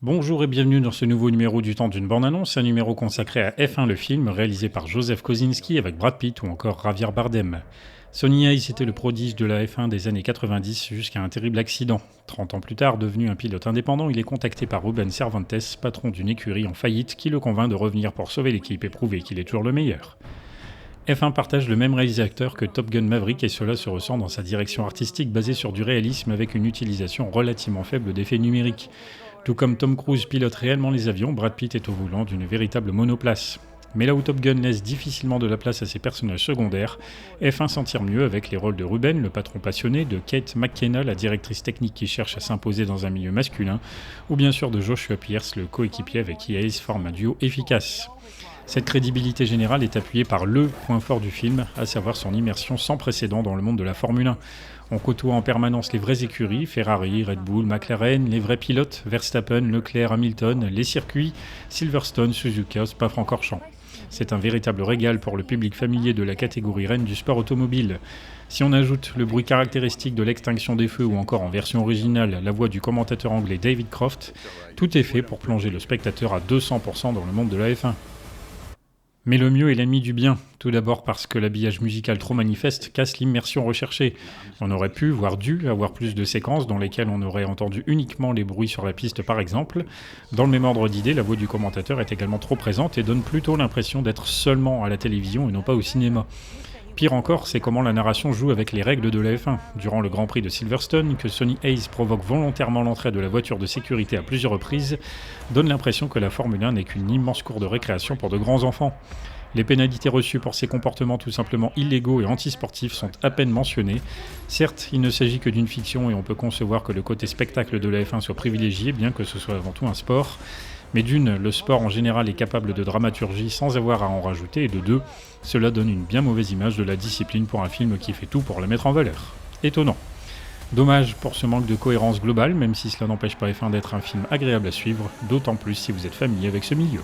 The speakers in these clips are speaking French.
Bonjour et bienvenue dans ce nouveau numéro du temps d'une bande-annonce, un numéro consacré à F1 le film, réalisé par Joseph Kosinski avec Brad Pitt ou encore Javier Bardem. Sonny Hayes était le prodige de la F1 des années 90 jusqu'à un terrible accident. 30 ans plus tard, devenu un pilote indépendant, il est contacté par Ruben Cervantes, patron d'une écurie en faillite, qui le convainc de revenir pour sauver l'équipe et prouver qu'il est toujours le meilleur. F1 partage le même réalisateur que Top Gun Maverick et cela se ressent dans sa direction artistique basée sur du réalisme avec une utilisation relativement faible d'effets numériques. Tout comme Tom Cruise pilote réellement les avions, Brad Pitt est au volant d'une véritable monoplace. Mais là où Top Gun laisse difficilement de la place à ses personnages secondaires, F1 s'en tire mieux avec les rôles de Ruben, le patron passionné, de Kate McKenna, la directrice technique qui cherche à s'imposer dans un milieu masculin, ou bien sûr de Joshua Pierce, le coéquipier avec qui Hayes forme un duo efficace. Cette crédibilité générale est appuyée par le point fort du film, à savoir son immersion sans précédent dans le monde de la Formule 1. On côtoie en permanence les vraies écuries, Ferrari, Red Bull, McLaren, les vrais pilotes, Verstappen, Leclerc, Hamilton, les circuits, Silverstone, Suzuka, Spa-Francorchamps. C'est un véritable régal pour le public familier de la catégorie reine du sport automobile. Si on ajoute le bruit caractéristique de l'extinction des feux ou encore en version originale la voix du commentateur anglais David Croft, tout est fait pour plonger le spectateur à 200% dans le monde de la F1. Mais le mieux est l'ennemi du bien, tout d'abord parce que l'habillage musical trop manifeste casse l'immersion recherchée. On aurait pu, voire dû, avoir plus de séquences dans lesquelles on aurait entendu uniquement les bruits sur la piste par exemple. Dans le même ordre d'idée, la voix du commentateur est également trop présente et donne plutôt l'impression d'être seulement à la télévision et non pas au cinéma. Pire encore, c'est comment la narration joue avec les règles de la F1. Durant le Grand Prix de Silverstone, que Sonny Hayes provoque volontairement l'entrée de la voiture de sécurité à plusieurs reprises, donne l'impression que la Formule 1 n'est qu'une immense cour de récréation pour de grands enfants. Les pénalités reçues pour ces comportements tout simplement illégaux et antisportifs sont à peine mentionnées. Certes, il ne s'agit que d'une fiction et on peut concevoir que le côté spectacle de la F1 soit privilégié, bien que ce soit avant tout un sport. Mais d'une, le sport en général est capable de dramaturgie sans avoir à en rajouter, et de deux, cela donne une bien mauvaise image de la discipline pour un film qui fait tout pour la mettre en valeur. Étonnant. Dommage pour ce manque de cohérence globale, même si cela n'empêche pas F1 d'être un film agréable à suivre, d'autant plus si vous êtes familier avec ce milieu.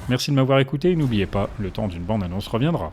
Merci de m'avoir écouté et n'oubliez pas, le temps d'une bande-annonce reviendra.